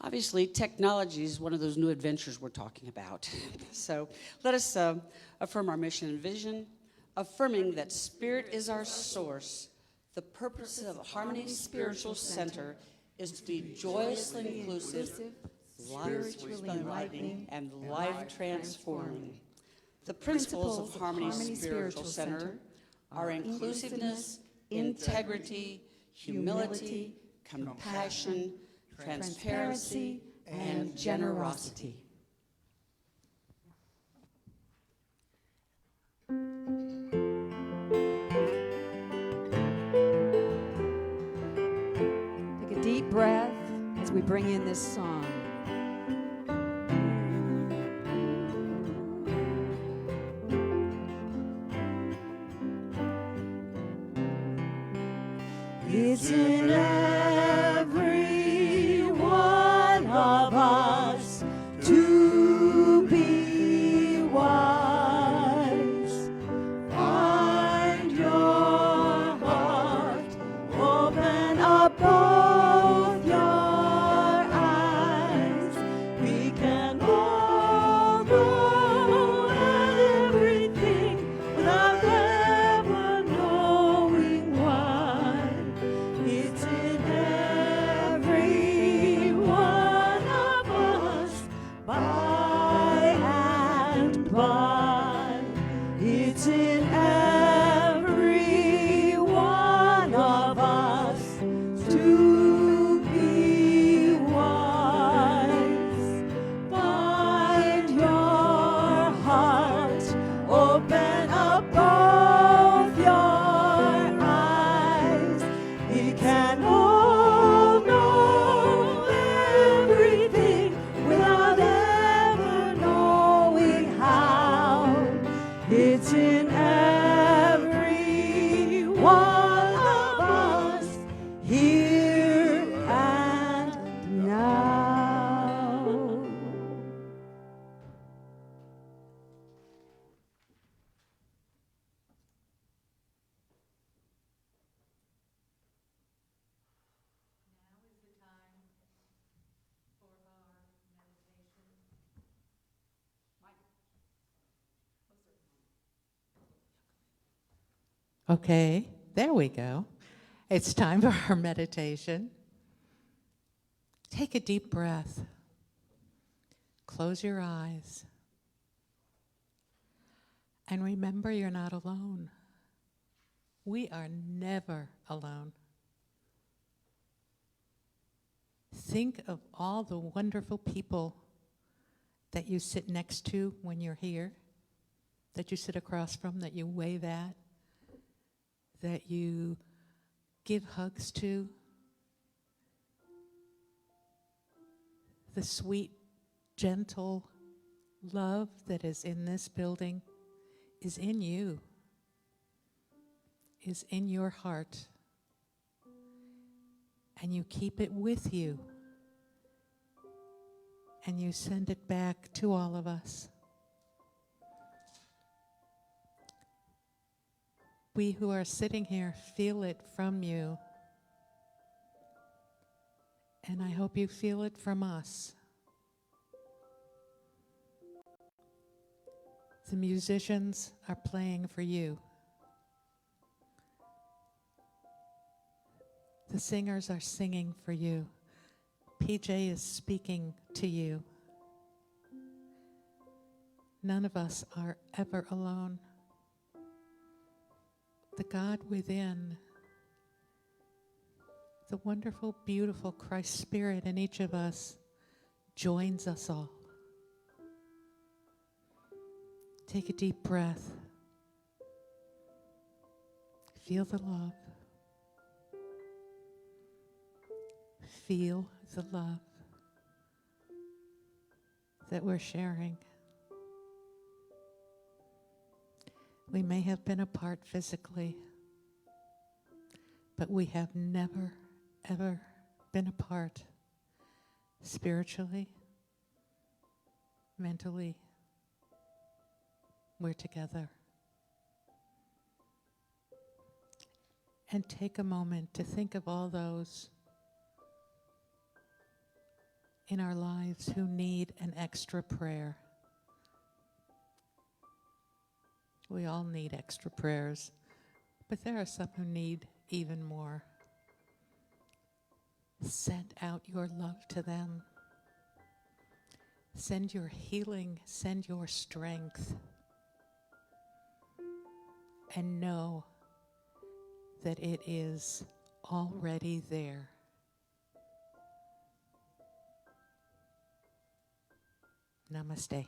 Obviously, technology is one of those new adventures we're talking about. So let us affirm our mission and vision, affirming that Spirit is our source. The purpose of Harmony Spiritual Center is to be joyously inclusive, spiritually enlightening, and life transforming. The principles of Harmony Spiritual Center are inclusiveness, integrity, humility, compassion, transparency, and generosity. Take a deep breath as we bring in this song. It's in every one of us to be wise. Find your heart, open up both your eyes. We can all know everything without ever knowing why. It's in every one of us, by and by. It's in every one of us to be wise. Find your heart, open up both your eyes. We can all know everything without ever knowing how. It's in every one of us, here and now. Okay, there we go. It's time for our meditation. Take a deep breath. Close your eyes. And remember, you're not alone. We are never alone. Think of all the wonderful people that you sit next to when you're here, that you sit across from, that you wave at, that you give hugs to. The sweet, gentle love that is in this building is in you, is in your heart. And you keep it with you. And you send it back to all of us. We who are sitting here feel it from you. And I hope you feel it from us. The musicians are playing for you. The singers are singing for you. PJ is speaking to you. None of us are ever alone. The God within, the wonderful, beautiful Christ Spirit in each of us joins us all. Take a deep breath. Feel the love. Feel the love that we're sharing. We may have been apart physically, but we have never, ever been apart spiritually, mentally. We're together. And take a moment to think of all those in our lives who need an extra prayer. We all need extra prayers, but there are some who need even more. Send out your love to them. Send your healing, send your strength. And know that it is already there. Namaste.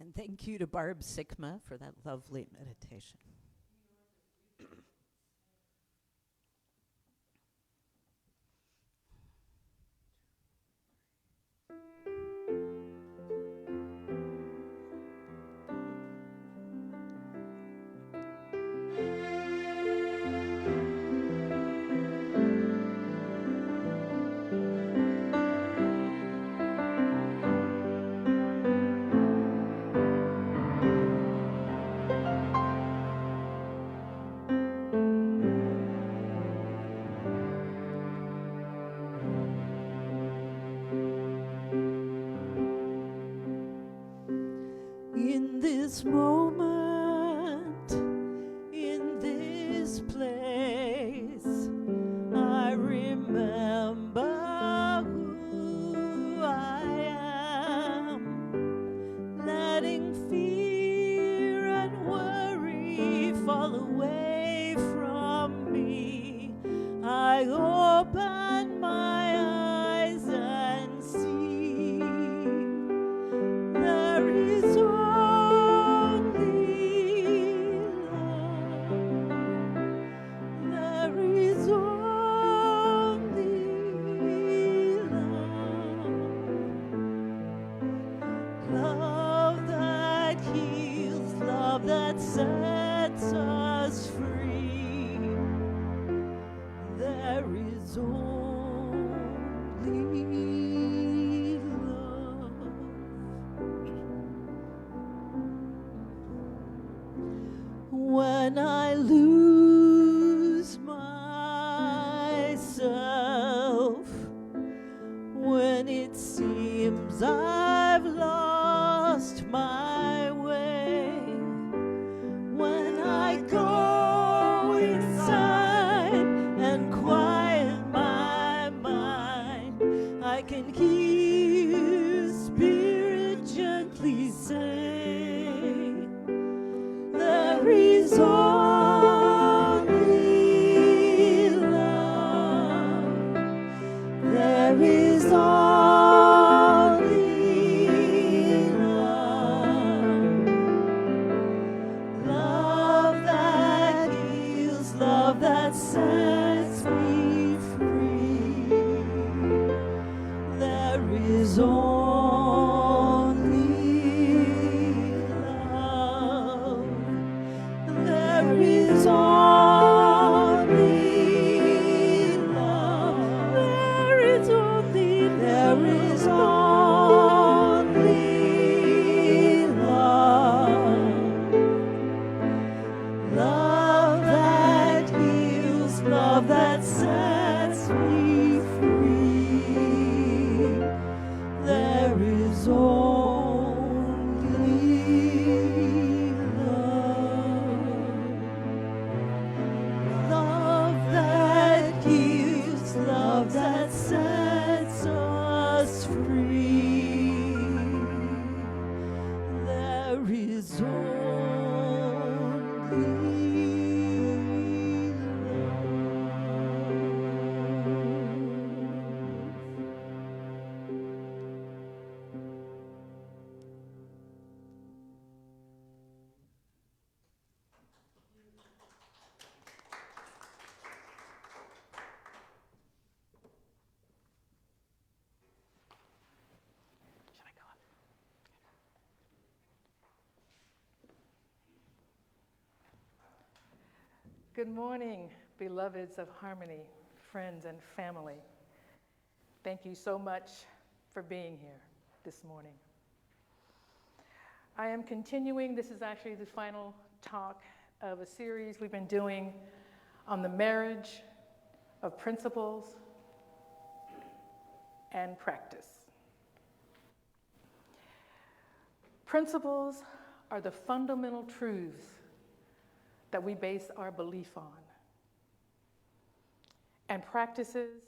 And thank you to Barb Sikma for that lovely meditation. In this moment, in this place, I remember who I am, letting fear and worry fall away from me. I open my eyes and see there is only love. There is only love. Love that heals, love that sets us free. There is only love. When I lose myself, when it seems I've lost my way, when I go inside and quiet my mind, I can hear Spirit gently say, there is only love. There is only love. Love that heals, love that sets me free. There is only love. There is only love. There is only love. Love that heals, love that sets me free. There is only love. Love that heals, love that sets us free. There is only Good morning, beloveds of harmony, friends and family. Thank you so much for being here this morning. I am continuing, this is actually the final talk of a series we've been doing on the marriage of principles and practice. Principles are the fundamental truths that we base our belief on. And practices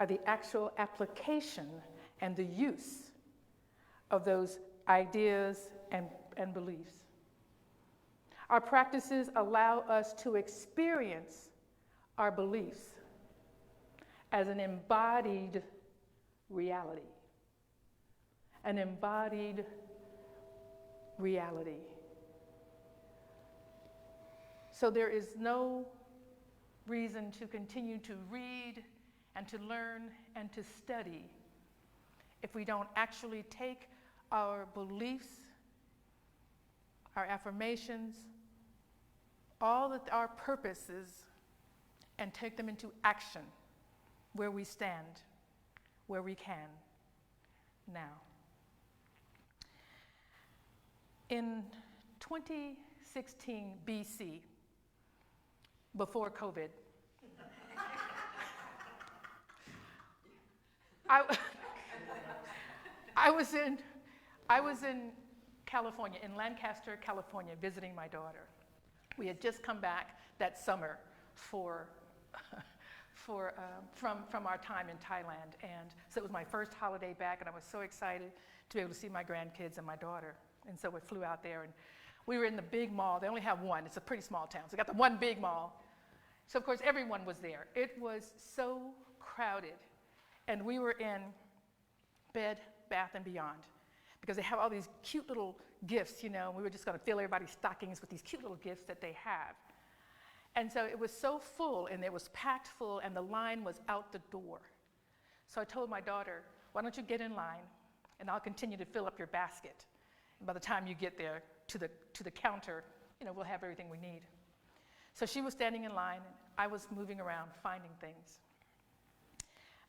are the actual application and the use of those ideas and beliefs. Our practices allow us to experience our beliefs as an embodied reality. An embodied reality. So there is no reason to continue to read and to learn and to study if we don't actually take our beliefs, our affirmations, all of our purposes, and take them into action where we stand, where we can, now. In 2016 BC, before COVID, I was in California, in Lancaster, California, visiting my daughter. We had just come back that summer from our time in Thailand, and so it was my first holiday back, and I was so excited to be able to see my grandkids and my daughter. And so we flew out there, and we were in the big mall. They only have one. It's a pretty small town, so we got the one big mall. So of course everyone was there. It was so crowded, and we were in Bed Bath & Beyond, because they have all these cute little gifts, you know, and we were just going to fill everybody's stockings with these cute little gifts that they have. And so it was so full, and it was packed full, and the line was out the door. So I told my daughter, why don't you get in line, and I'll continue to fill up your basket. And by the time you get there to the counter, you know, we'll have everything we need. So she was standing in line, and I was moving around, finding things.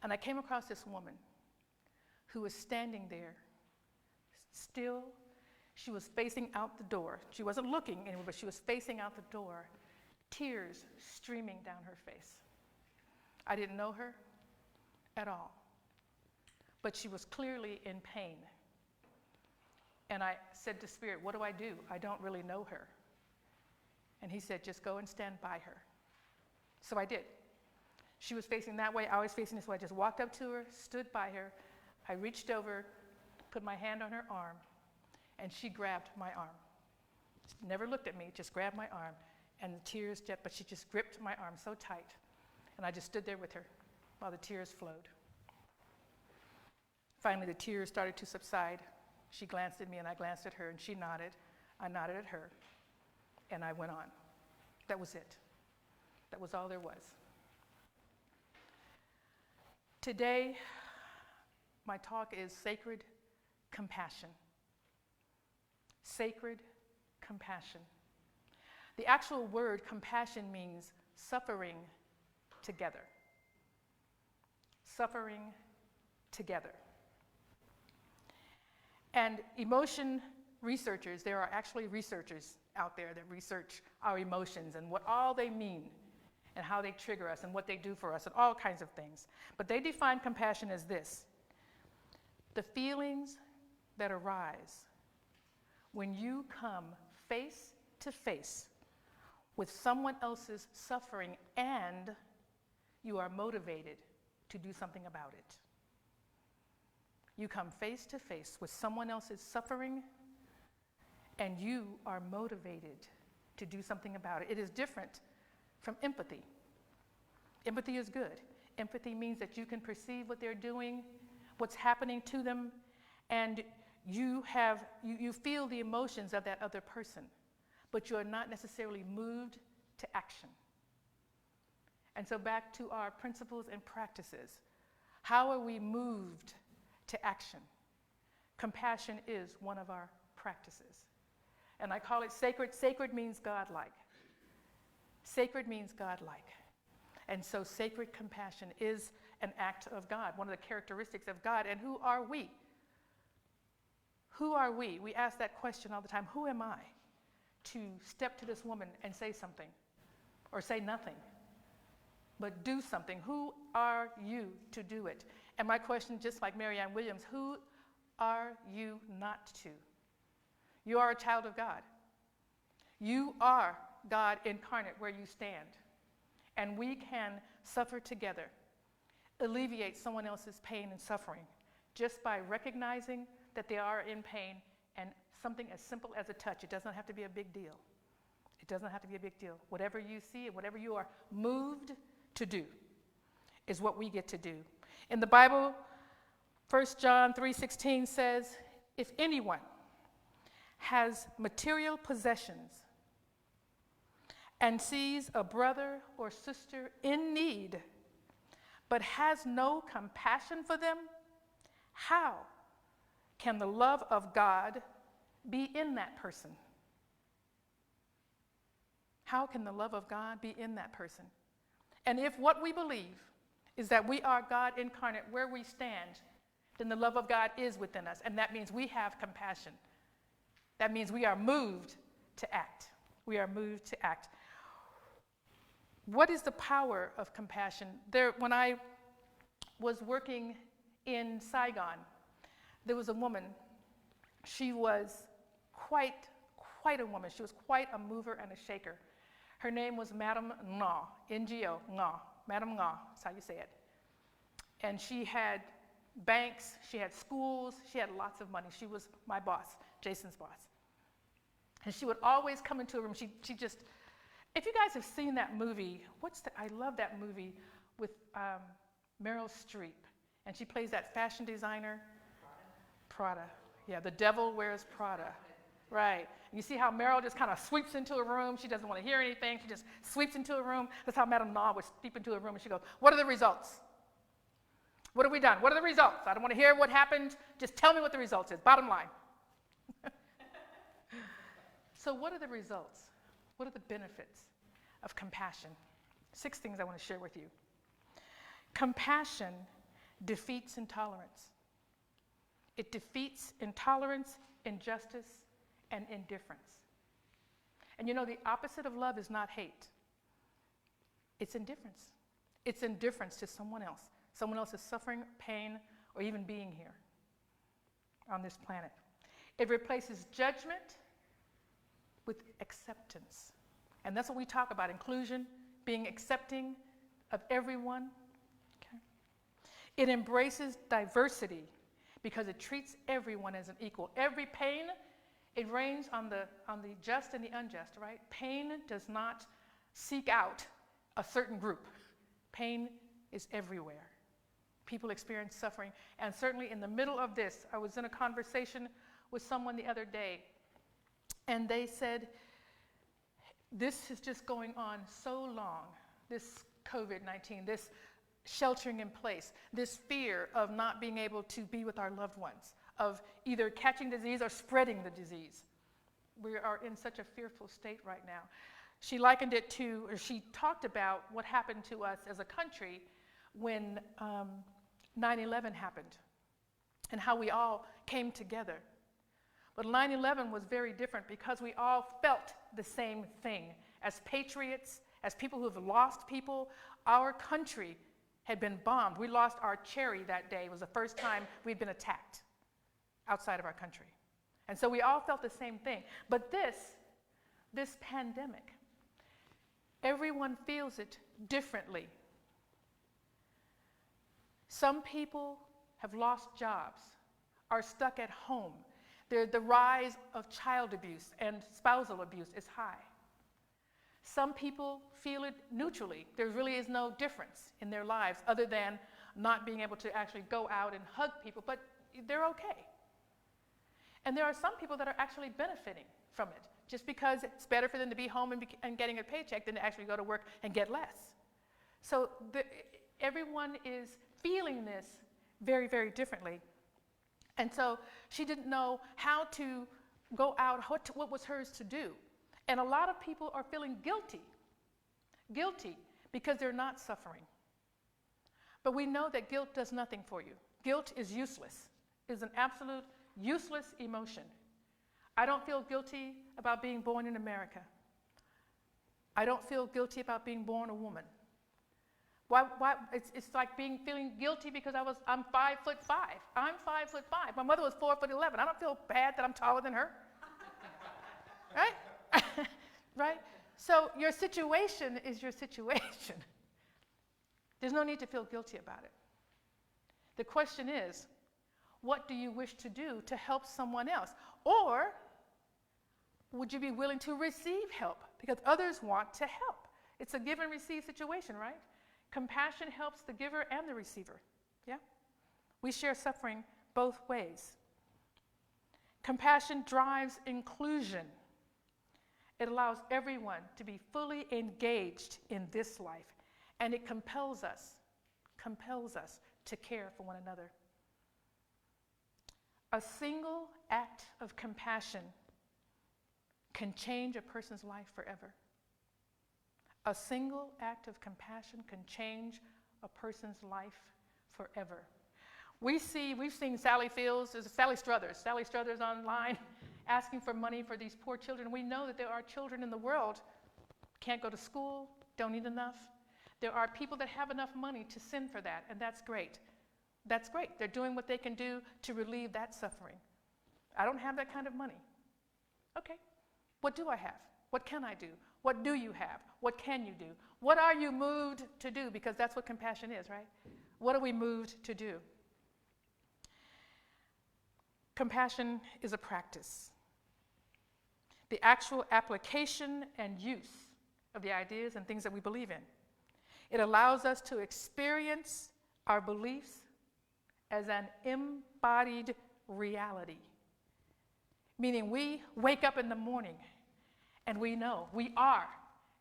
And I came across this woman who was standing there, still. She was facing out the door. She wasn't looking anywhere, but she was facing out the door, tears streaming down her face. I didn't know her at all, but she was clearly in pain. And I said to Spirit, what do? I don't really know her. And he said, just go and stand by her. So I did. She was facing that way, I was facing this way. I just walked up to her, stood by her. I reached over, put my hand on her arm, and she grabbed my arm. She never looked at me, just grabbed my arm, and the tears jet, but she just gripped my arm so tight. And I just stood there with her while the tears flowed. Finally, the tears started to subside. She glanced at me, and I glanced at her, and she nodded. I nodded at her, and I went on. That was it. That was all there was. Today, my talk is Sacred Compassion. Sacred compassion. The actual word compassion means suffering together. Suffering together. And emotion researchers, there are actually researchers out there that research our emotions and what all they mean and how they trigger us and what they do for us and all kinds of things. But they define compassion as this: the feelings that arise when you come face to face with someone else's suffering and you are motivated to do something about it. You come face to face with someone else's suffering and you are motivated to do something about it. It is different from empathy. Empathy is good. Empathy means that you can perceive what they're doing, what's happening to them, and you feel the emotions of that other person, but you're not necessarily moved to action. And so back to our principles and practices. How are we moved to action? Compassion is one of our practices. And I call it sacred. Sacred means godlike. Sacred means godlike. And so sacred compassion is an act of God, one of the characteristics of God. And who are we? Who are we? We ask that question all the time. Who am I to step to this woman and say something or say nothing, but do something? Who are you to do it? And my question, just like Marianne Williams, who are you not to? You are a child of God. You are God incarnate where you stand. And we can suffer together, alleviate someone else's pain and suffering just by recognizing that they are in pain, and something as simple as a touch. It doesn't have to be a big deal. It doesn't have to be a big deal. Whatever you see and whatever you are moved to do is what we get to do. In the Bible, 1 John 3:16 says, if anyone has material possessions and sees a brother or sister in need, but has no compassion for them, how can the love of God be in that person? How can the love of God be in that person? And if what we believe is that we are God incarnate where we stand, then the love of God is within us, and that means we have compassion. That means we are moved to act. We are moved to act. What is the power of compassion? When I was working in Saigon, there was a woman. She was quite a woman. She was quite a mover and a shaker. Her name was Madame Ngo, N-G-O, Ngo, Madame Ngo, that's how you say it. And she had banks, she had schools, she had lots of money. She was my boss, Jason's boss. And she would always come into a room. She just, if you guys have seen that movie, I love that movie with Meryl Streep. And she plays that fashion designer. Prada. Yeah, The Devil Wears Prada. Right. You see how Meryl just kind of sweeps into a room. She doesn't want to hear anything. She just sweeps into a room. That's how Madame Ngo would sweep into a room, and she goes, what are the results? What have we done? What are the results? I don't want to hear what happened. Just tell me what the results is. Bottom line. So what are the results? What are the benefits of compassion? 6 things I want to share with you. Compassion defeats intolerance. It defeats intolerance, injustice, and indifference. And you know, the opposite of love is not hate. It's indifference. It's indifference to someone else's suffering, pain, or even being here on this planet. It replaces judgment with acceptance. And that's what we talk about, inclusion, being accepting of everyone. Okay. It embraces diversity because it treats everyone as an equal. Every pain, it rains on the just and the unjust, right? Pain does not seek out a certain group. Pain is everywhere. People experience suffering. And certainly in the middle of this, I was in a conversation with someone the other day, and they said, this is just going on so long, this COVID-19, this sheltering in place, this fear of not being able to be with our loved ones, of either catching disease or spreading the disease. We are in such a fearful state right now. She likened it to, or she talked about what happened to us as a country when 9/11 happened and how we all came together. But 9/11 was very different because we all felt the same thing. As patriots, as people who have lost people, our country had been bombed. We lost our cherry that day. It was the first time we'd been attacked outside of our country. And so we all felt the same thing. But this pandemic, everyone feels it differently. Some people have lost jobs, are stuck at home. The rise of child abuse and spousal abuse is high. Some people feel it neutrally. There really is no difference in their lives other than not being able to actually go out and hug people, but they're okay. And there are some people that are actually benefiting from it, just because it's better for them to be home and getting a paycheck than to actually go to work and get less. So everyone is feeling this very, very differently. And so she didn't know how to go out, what was hers to do. And a lot of people are feeling guilty because they're not suffering. But we know that guilt does nothing for you. Guilt is useless. It is an absolute useless emotion. I don't feel guilty about being born in America. I don't feel guilty about being born a woman. Why? It's like feeling guilty because I'm 5'5". I'm 5'5". My mother was 4'11". I don't feel bad that I'm taller than her. Right? Right? So your situation is your situation. There's no need to feel guilty about it. The question is, what do you wish to do to help someone else? Or would you be willing to receive help? Because others want to help. It's a give and receive situation, right? Compassion helps the giver and the receiver. Yeah? We share suffering both ways. Compassion drives inclusion. It allows everyone to be fully engaged in this life, and it compels us to care for one another. A single act of compassion can change a person's life forever. A single act of compassion can change a person's life forever. We've seen Sally Struthers online asking for money for these poor children. We know that there are children in the world can't go to school, don't eat enough. There are people that have enough money to send for that, and that's great. That's great. They're doing what they can do to relieve that suffering. I don't have that kind of money. Okay. What do I have? What can I do? What do you have? What can you do? What are you moved to do? Because that's what compassion is, right? What are we moved to do? Compassion is a practice. The actual application and use of the ideas and things that we believe in. It allows us to experience our beliefs as an embodied reality. Meaning we wake up in the morning and we know we are.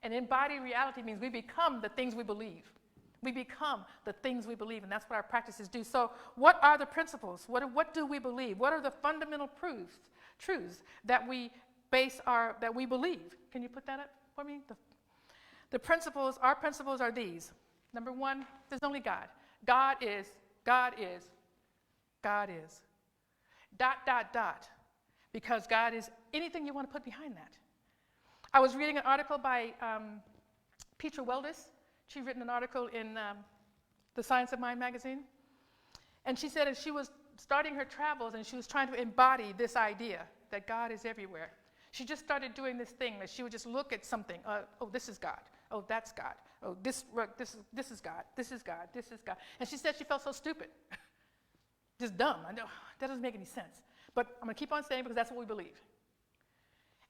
And embodied reality means we become the things we believe. We become the things we believe, and that's what our practices do. So what are the principles? What do we believe? What are the fundamental truths that we believe? Can you put that up for me? The principles, our principles are these. Number one, there's only God. God is. Because God is anything you want to put behind that. I was reading an article by Petra Weldis. She'd written an article in the Science of Mind magazine. And she said as she was starting her travels and she was trying to embody this idea that God is everywhere, she just started doing this thing that she would just look at something. Oh, this is God. Oh, that's God. Oh, this is God. This is God. This is God. And she said she felt so stupid. Just dumb. I know that doesn't make any sense. But I'm going to keep on saying because that's what we believe.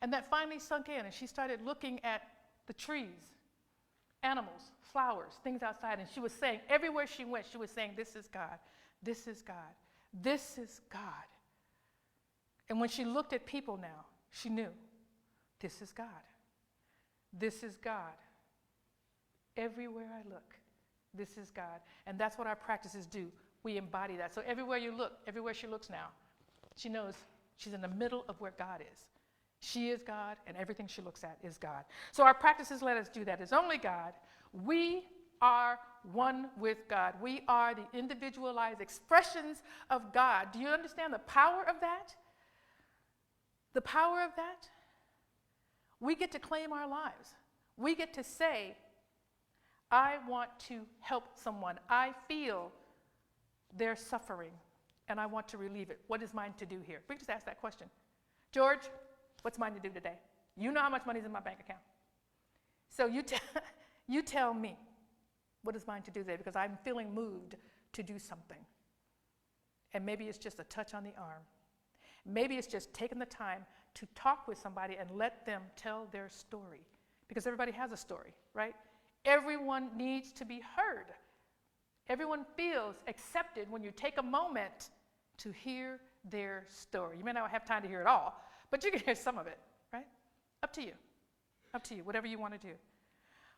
And that finally sunk in, and she started looking at the trees, animals, flowers, things outside, and she was saying, everywhere she went, she was saying, this is God, this is God, this is God. And when she looked at people now, she knew, this is God. This is God. Everywhere I look, this is God. And that's what our practices do. We embody that. So everywhere you look, everywhere she looks now, she knows she's in the middle of where God is. She is God, and everything she looks at is God. So our practices let us do that. It's only God. We are one with God. We are the individualized expressions of God. Do you understand the power of that? The power of that? We get to claim our lives. We get to say, I want to help someone. I feel their suffering, and I want to relieve it. What is mine to do here? We just ask that question. George, what's mine to do today? You know how much money is in my bank account. So you tell me what is mine to do today, because I'm feeling moved to do something. And maybe it's just a touch on the arm. Maybe it's just taking the time to talk with somebody and let them tell their story. Because everybody has a story, right? Everyone needs to be heard. Everyone feels accepted when you take a moment to hear their story. You may not have time to hear it all, but you can hear some of it, right? Up to you. Up to you, whatever you want to do.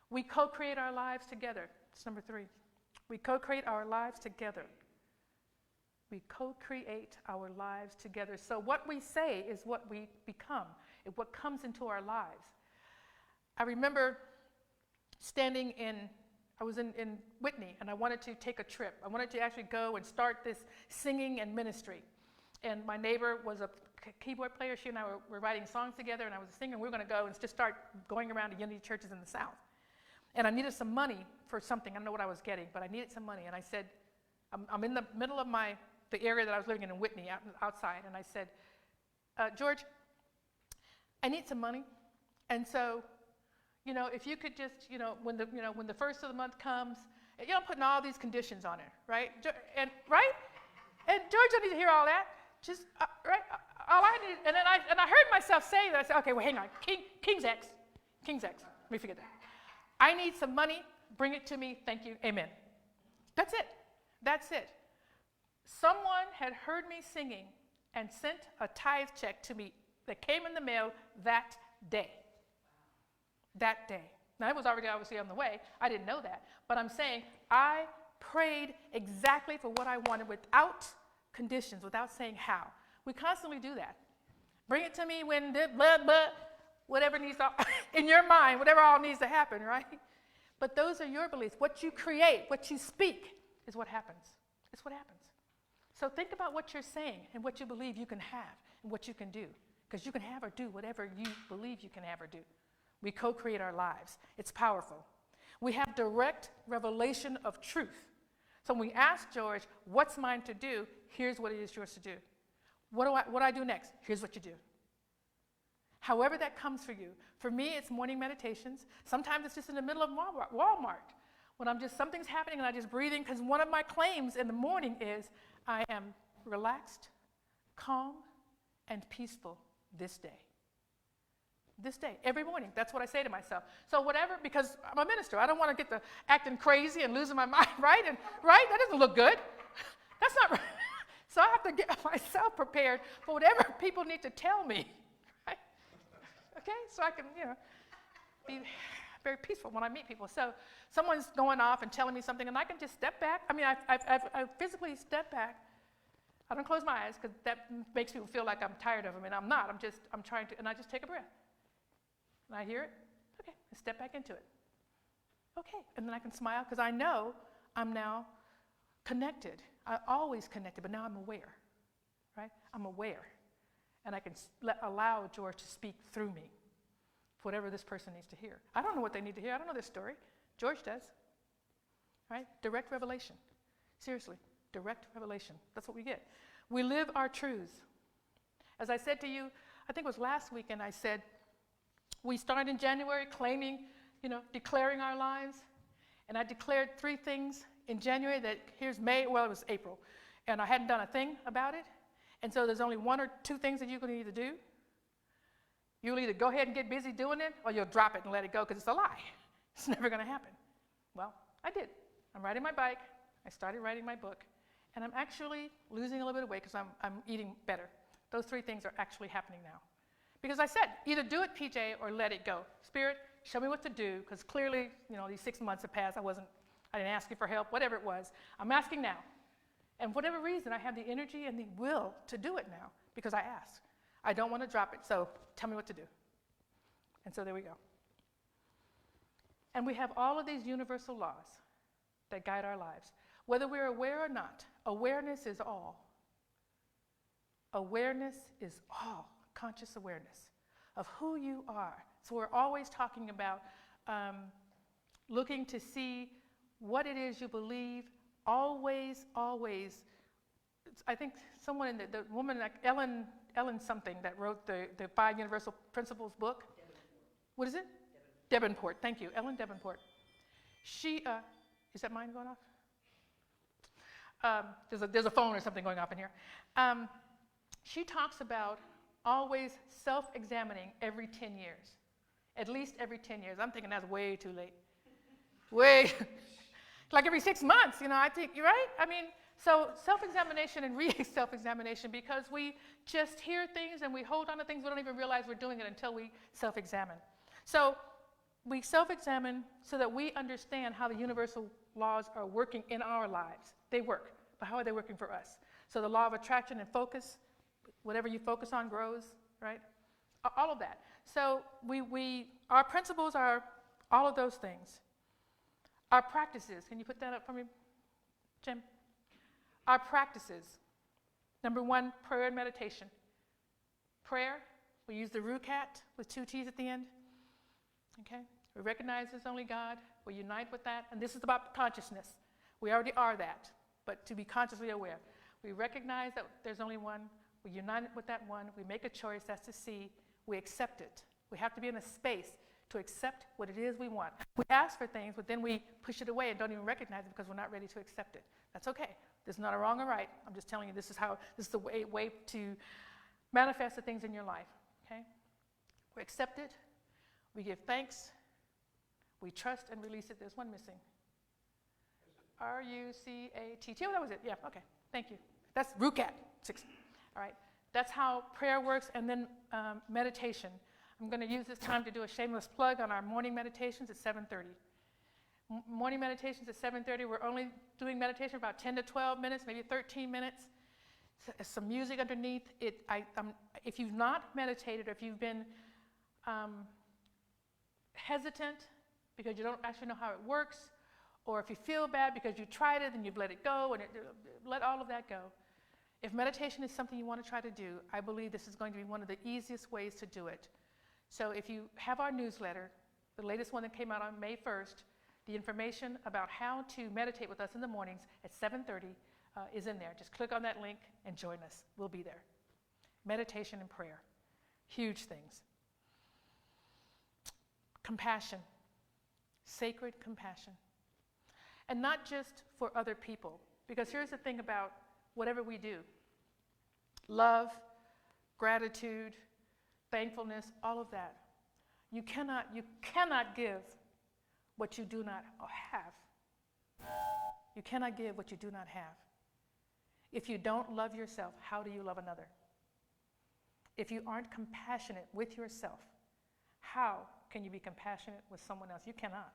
We co-create our lives together. That's number 3. We co-create our lives together. We co-create our lives together. So what we say is what we become, and what comes into our lives. I remember standing in I was in Whitney, and I wanted to take a trip. I wanted to actually go and start this singing and ministry. And my neighbor was a keyboard player. She and I were writing songs together, and I was a singer. We were going to go and just start going around to Unity churches in the South. And I needed some money for something. I don't know what I was getting, but I needed some money. And I said, I'm in the middle of the area that I was living in Whitney, outside. And I said, George, I need some money. And so, if you could just, when the first of the month comes, I'm putting all these conditions on it, right? And George don't need to hear all that. Just right. All I need, and I heard myself say that. I said, okay, well, hang on. King's X. Let me forget that. I need some money. Bring it to me. Thank you. Amen. That's it. Someone had heard me singing and sent a tithe check to me that came in the mail that day. That day. Now, it was already obviously on the way. I didn't know that. But I'm saying I prayed exactly for what I wanted without conditions, without saying how. We constantly do that. Bring it to me when whatever needs to, in your mind, whatever all needs to happen, right? But those are your beliefs. What you create, what you speak is what happens. It's what happens. So think about what you're saying and what you believe you can have and what you can do. Because you can have or do whatever you believe you can have or do. We co-create our lives. It's powerful. We have direct revelation of truth. So when we ask George, what's mine to do? Here's what it is yours to do. What do I do next? Here's what you do. However that comes for you. For me, it's morning meditations. Sometimes it's just in the middle of Walmart. When something's happening and I'm just breathing, because one of my claims in the morning is I am relaxed, calm, and peaceful this day. This day, every morning. That's what I say to myself. So whatever, because I'm a minister, I don't want to get to acting crazy and losing my mind, right? Right? That doesn't look good. That's not right. So I have to get myself prepared for whatever people need to tell me, right? Okay? So I can, be very peaceful when I meet people. So someone's going off and telling me something, and I can just step back. I mean, I physically step back. I don't close my eyes because that makes people feel like I'm tired of them, and I'm not. I'm trying to, and I just take a breath. And I hear it, okay, and step back into it. Okay, and then I can smile because I know I'm now connected. I always connected, but now I'm aware, right? I'm aware, and I can allow George to speak through me, whatever this person needs to hear. I don't know what they need to hear. I don't know their story. George does, right? Direct revelation. Seriously, direct revelation. That's what we get. We live our truths. As I said to you, I think it was last weekend, I said, we started in January claiming, declaring our lives. And I declared 3 things in January that here's May, well, it was April. And I hadn't done a thing about it. And so there's only 1 or 2 things that you're going to need to do. You'll either go ahead and get busy doing it, or you'll drop it and let it go because it's a lie. It's never going to happen. Well, I did. I'm riding my bike. I started writing my book. And I'm actually losing a little bit of weight because I'm eating better. Those 3 things are actually happening now. Because I said, either do it, PJ, or let it go. Spirit, show me what to do, because clearly, these 6 months have passed. I didn't ask you for help, whatever it was. I'm asking now. And for whatever reason, I have the energy and the will to do it now, because I asked. I don't want to drop it, so tell me what to do. And so there we go. And we have all of these universal laws that guide our lives. Whether we're aware or not, awareness is all. Awareness is all. Conscious awareness of who you are. So we're always talking about looking to see what it is you believe. Always. I think someone the woman like Ellen something that wrote the 5 Universal Principles book. What is it? Davenport. Thank you, Ellen Davenport. She is that mine going off? There's a phone or something going off in here. She talks about always self-examining every 10 years. At least every 10 years. I'm thinking that's way too late. Like every 6 months, I think, you're right? I mean, so self-examination and re-self-examination, because we just hear things and we hold on to things, we don't even realize we're doing it until we self-examine. So we self-examine so that we understand how the universal laws are working in our lives. They work, but how are they working for us? So the law of attraction and focus, whatever you focus on grows, right? All of that. So our principles are all of those things. Our practices, can you put that up for me, Jim? Our practices. Number 1, prayer and meditation. Prayer, we use the rucat with 2 T's at the end. Okay? We recognize there's only God. We unite with that. And this is about consciousness. We already are that, but to be consciously aware. We recognize that there's only one. We unite with that one. We make a choice. That's to see. We accept it. We have to be in a space to accept what it is we want. We ask for things, but then we push it away and don't even recognize it because we're not ready to accept it. That's okay. There's not a wrong or right. I'm just telling you this is the way to manifest the things in your life. Okay? We accept it. We give thanks. We trust and release it. There's one missing. R-U-C-A-T-T. Oh, that was it. Yeah, okay. Thank you. That's RUCAT. 6. All right. That's how prayer works. And then meditation. I'm going to use this time to do a shameless plug on our morning meditations at 7:30. Morning meditations at 7:30. We're only doing meditation for about 10 to 12 minutes, maybe 13 minutes. Some music underneath. If you've not meditated or if you've been hesitant because you don't actually know how it works, or if you feel bad because you tried it and you've let it go, and let all of that go. If meditation is something you want to try to do, I believe this is going to be one of the easiest ways to do it. So if you have our newsletter, the latest one that came out on May 1st, the information about how to meditate with us in the mornings at 7:30 is in there. Just click on that link and join us. We'll be there. Meditation and prayer. Huge things. Compassion. Sacred compassion. And not just for other people. Because here's the thing about whatever we do. Love, gratitude, thankfulness, all of that. You cannot give what you do not have. You cannot give what you do not have. If you don't love yourself, how do you love another? If you aren't compassionate with yourself, how can you be compassionate with someone else? You cannot.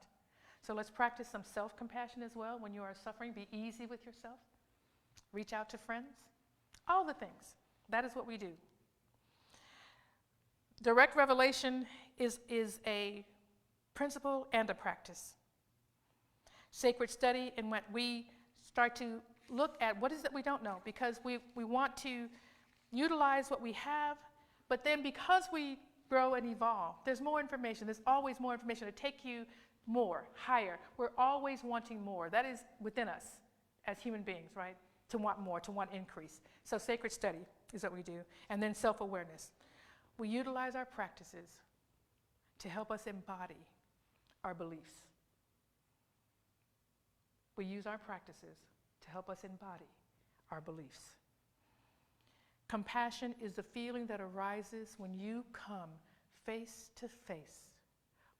So let's practice some self-compassion as well. When you are suffering, be easy with yourself. Reach out to friends. All the things. That is what we do. Direct revelation is a principle and a practice. Sacred study, and when we start to look at what is it we don't know, because we want to utilize what we have, but then because we grow and evolve, there's more information. There's always more information to take you more, higher. We're always wanting more. That is within us as human beings, right? To want more, to want increase. So sacred study is what we do. And then self-awareness. We utilize our practices to help us embody our beliefs. We use our practices to help us embody our beliefs. Compassion is the feeling that arises when you come face to face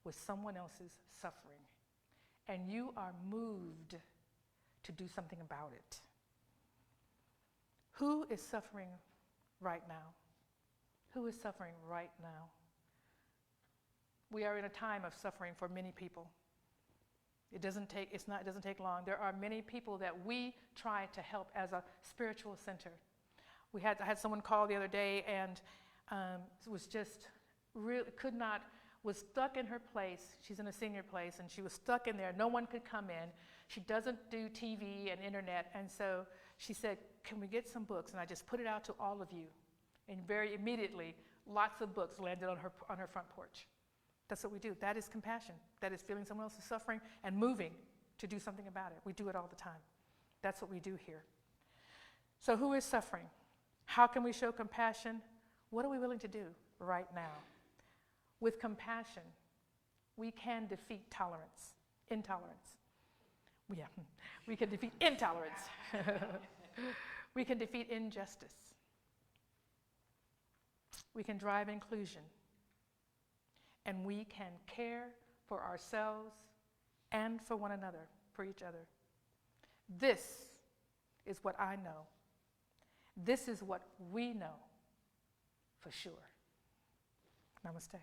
with someone else's suffering, and you are moved to do something about it. Who is suffering right now? Who is suffering right now? We are in a time of suffering for many people. It doesn't take long. There are many people that we try to help as a spiritual center. I had someone call the other day and was just really was stuck in her place. She's in a senior place and she was stuck in there. No one could come in. She doesn't do TV and internet, and so she said, "Can we get some books?" And I just put it out to all of you. And very immediately, lots of books landed on her front porch. That's what we do. That is compassion. That is feeling someone else's suffering and moving to do something about it. We do it all the time. That's what we do here. So who is suffering? How can we show compassion? What are we willing to do right now? With compassion, we can defeat intolerance. Yeah, we can defeat intolerance. We can defeat injustice. We can drive inclusion. And we can care for ourselves and for one another, for each other. This is what I know. This is what we know for sure. Namaste.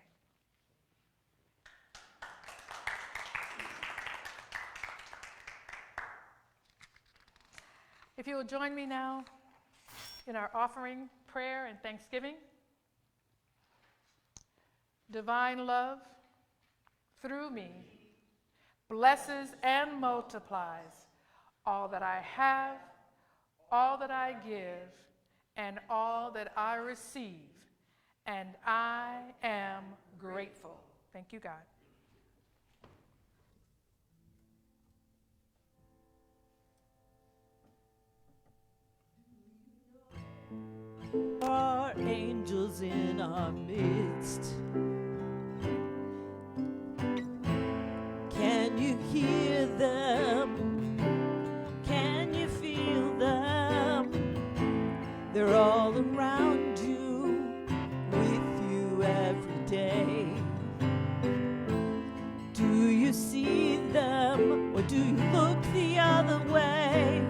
If you will join me now in our offering, prayer, and thanksgiving. Divine love, through me, blesses and multiplies all that I have, all that I give, and all that I receive, and I am grateful. Thank you, God. Are angels in our midst? Can you hear them? Can you feel them? They're all around you, with you every day. Do you see them, or do you look the other way?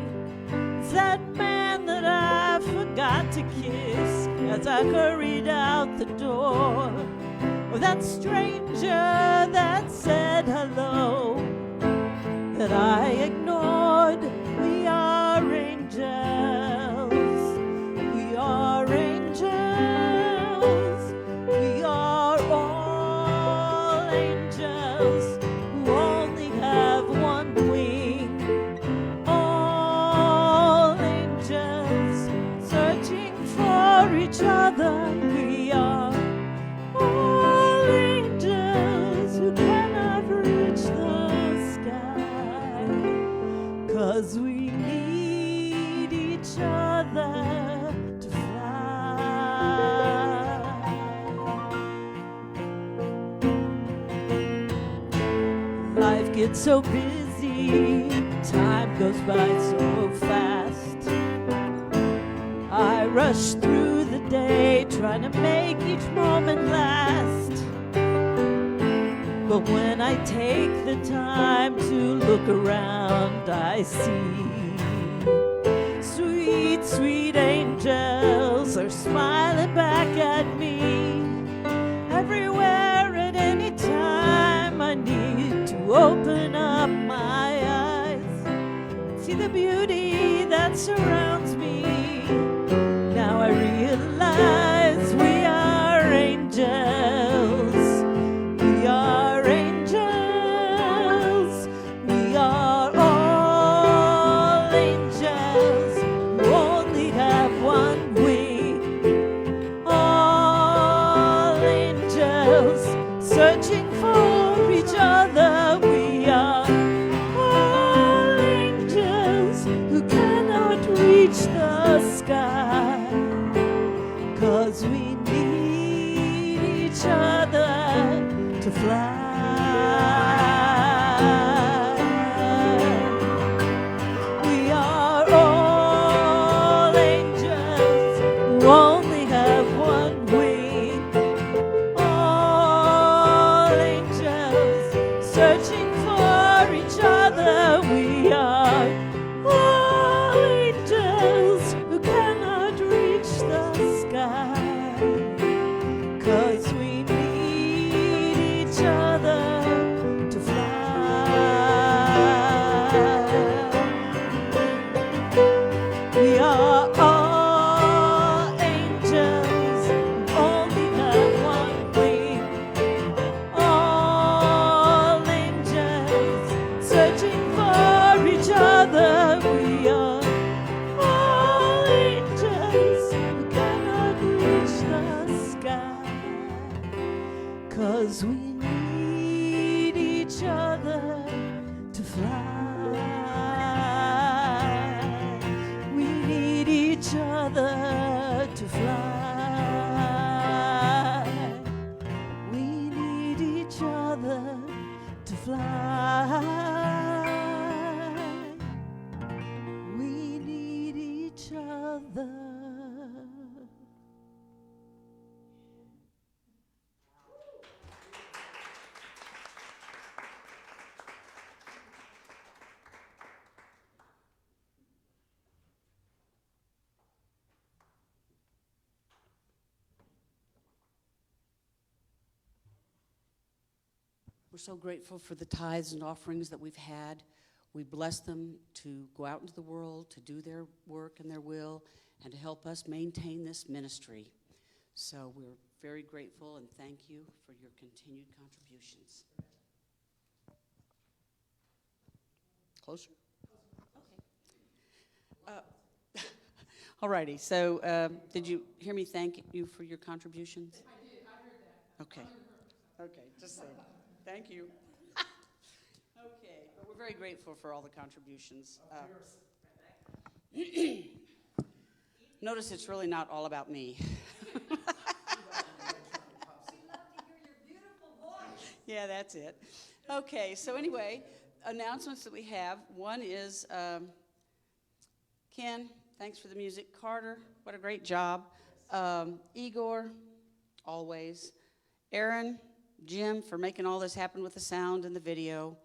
It's that man that I forgot to kiss as I hurried out the door, or that stranger that said hello that I ignored. We are angels. We are angels. We are all angels who only have one wing. All angels searching for each other. We are all angels who cannot reach the sky, 'cause we need each other to fly. Life gets so busy, time goes by so fast. I rush through the day trying to make each moment last. But when I take the time to look around, I see sweet, sweet angels are smiling back at me. Everywhere at any time I need to open up my eyes, see the beauty that surrounds me. Now I realize we are angels. We are angels. We are all angels who only have one wing. All angels searching for each other. We are all angels who cannot reach the sky, 'cause we need each other to fly. We are all angels who only have one wing. All angels searching for each other. We are all angels who cannot reach the sky, 'cause we need each other to fly. We are all angels who only have one wing. All angels searching for each other. We are all angels who cannot reach the sky, 'cause we need each other to fly. We need each other to fly. We need each other to fly. We need each other. We're so grateful for the tithes and offerings that we've had. We bless them to go out into the world, to do their work and their will, and to help us maintain this ministry. So we're very grateful and thank you for your continued contributions. Closer? Okay. All righty. So did you hear me thank you for your contributions? I did. I heard that. Okay. Okay, just saying. Thank you. Okay, but we're very grateful for all the contributions. Notice it's really not all about me. Yeah, that's it. Okay, so anyway, announcements that we have. One is Ken, thanks for the music. Carter, what a great job. Igor, always. Aaron, Jim, for making all this happen with the sound and the video.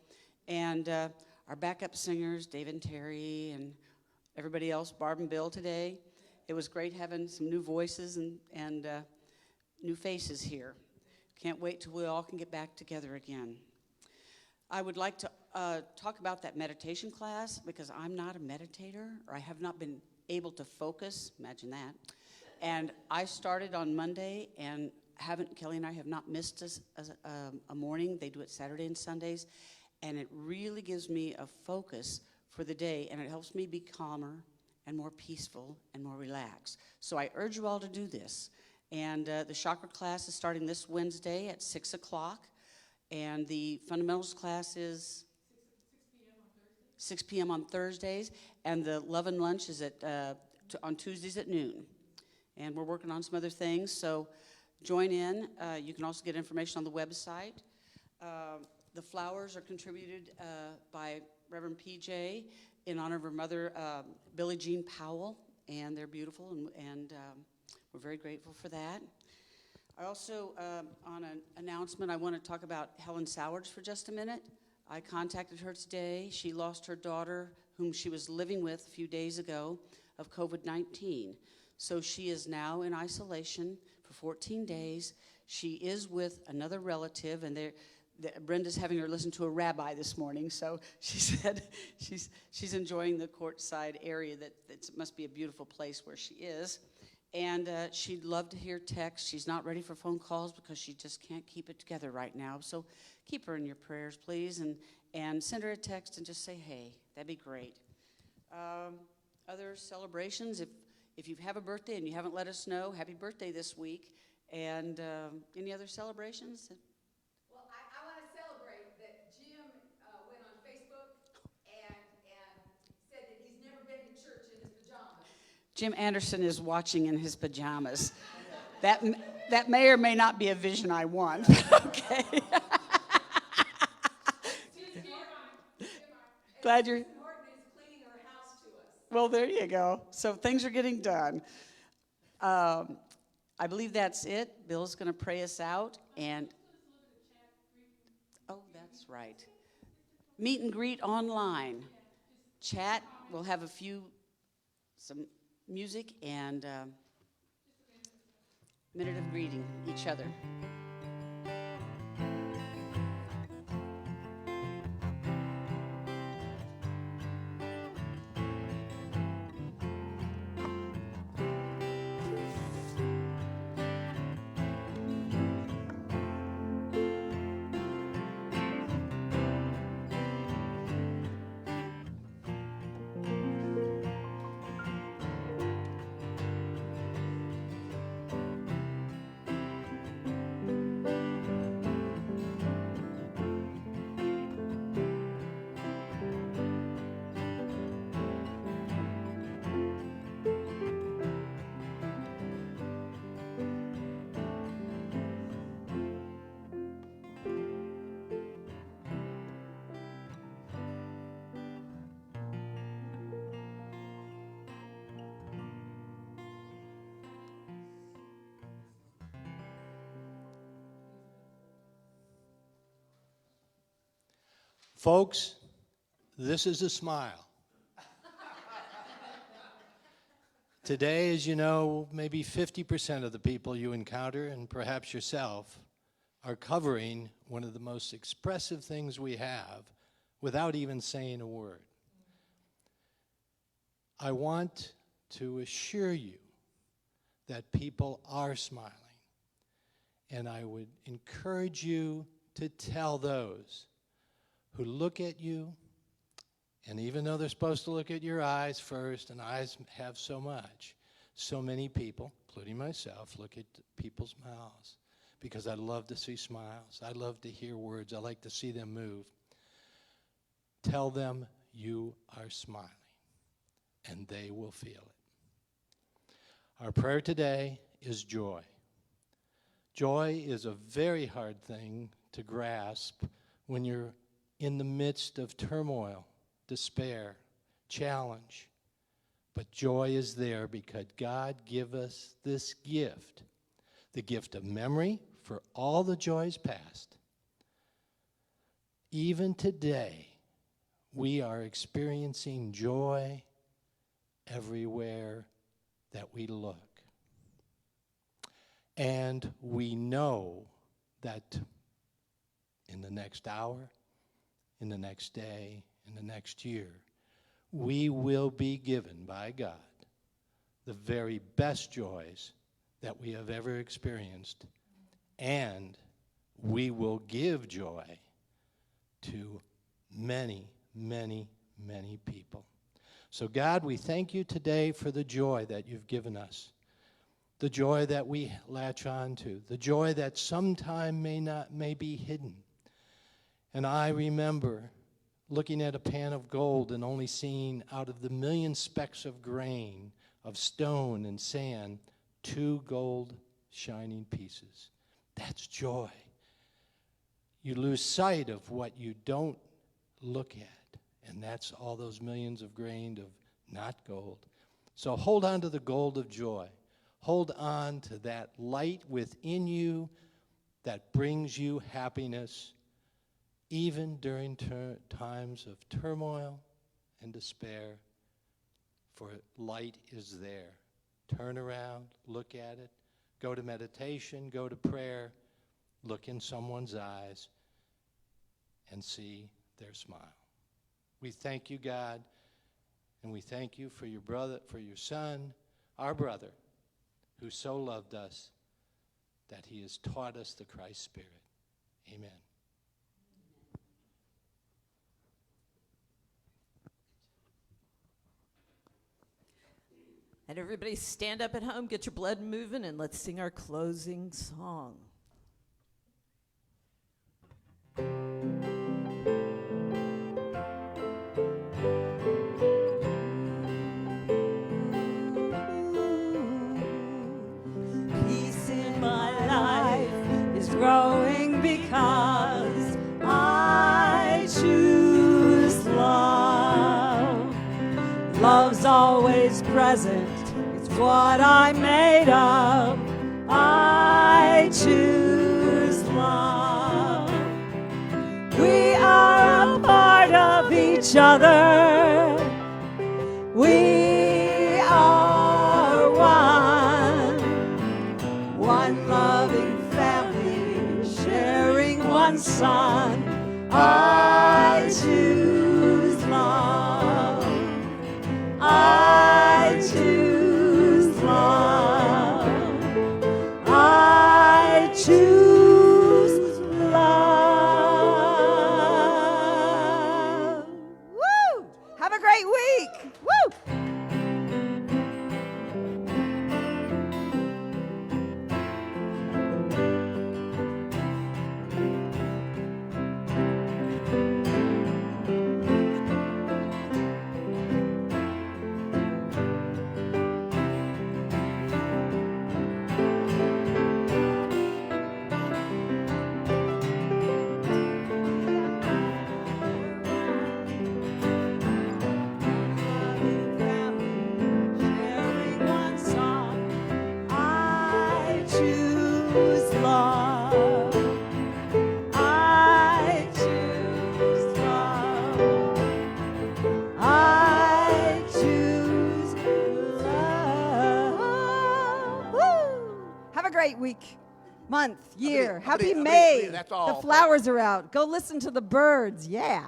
And our backup singers, Dave and Terry, and everybody else, Barb and Bill today. It was great having some new voices and new faces here. Can't wait till we all can get back together again. I would like to talk about that meditation class because I'm not a meditator, or I have not been able to focus. Imagine that. And I started on Monday, and Kelly and I have not missed a morning. They do it Saturday and Sundays, and it really gives me a focus for the day, and it helps me be calmer and more peaceful and more relaxed. So I urge you all to do this. And the chakra class is starting this Wednesday at 6 o'clock. And the fundamentals class is 6 p.m. on Thursdays. And the love and lunch is on Tuesdays at noon. And we're working on some other things, so join in. You can also get information on the website. The flowers are contributed by Reverend PJ in honor of her mother, Billie Jean Powell. And they're beautiful, and we're very grateful for that. I also, on an announcement, I want to talk about Helen Sowards for just a minute. I contacted her today. She lost her daughter, whom she was living with a few days ago, of COVID-19. So she is now in isolation for 14 days. She is with another relative, and Brenda's having her listen to a rabbi this morning, so she said she's enjoying the courtside area. That must be a beautiful place where she is. And she'd love to hear text. She's not ready for phone calls because she just can't keep it together right now. So keep her in your prayers, please, and send her a text and just say, hey. That'd be great. Other celebrations, if you have a birthday and you haven't let us know, happy birthday this week. And any other celebrations? Well, I want to celebrate that Jim went on Facebook and said that he's never been to church in his pajamas. Jim Anderson is watching in his pajamas. That may or may not be a vision I want. Okay. Glad you're. Martin is cleaning her house to us. Well, there you go. So things are getting done. I believe that's it. Bill's going to pray us out. And oh, that's right. Meet and greet online. Chat. We'll have some music and minute of greeting each other. Folks, this is a smile. Today, as you know, maybe 50% of the people you encounter, and perhaps yourself, are covering one of the most expressive things we have without even saying a word. I want to assure you that people are smiling, and I would encourage you to tell those who look at you And even though they're supposed to look at your eyes first, and eyes have so much, so many people, including myself, look at people's mouths because I love to see smiles. I love to hear words. I like to see them move. Tell them you are smiling, and they will feel it. Our prayer today is joy. Joy is a very hard thing to grasp when you're in the midst of turmoil, despair, challenge. But joy is there because God gave us this gift, the gift of memory for all the joys past. Even today, we are experiencing joy everywhere that we look. And we know that in the next hour, in the next day, in the next year, we will be given by God the very best joys that we have ever experienced, and we will give joy to many, many, many people. So God, we thank you today for the joy that you've given us, the joy that we latch on to, the joy that sometime may be hidden. And I remember looking at a pan of gold and only seeing out of the million specks of grain, of stone and sand, 2 gold shining pieces. That's joy. You lose sight of what you don't look at, and that's all those millions of grain of not gold. So hold on to the gold of joy. Hold on to that light within you that brings you happiness, even during times of turmoil and despair, for light is there. Turn around, look at it, go to meditation, go to prayer, look in someone's eyes, and see their smile. We thank you, God, and we thank you for your brother, for your son, our brother, who so loved us that he has taught us the Christ Spirit. Amen. And everybody stand up at home, get your blood moving, and let's sing our closing song. Peace in my life is growing because I choose love. Love's always present. What I'm made of, I choose love. We are a part of each other. We are one loving family, sharing one son. I choose love. I choose love. I choose love. Woo! Have a great week. Woo! Week, month, year. Happy May. That's all. The flowers are out. Go listen to the birds. Yeah.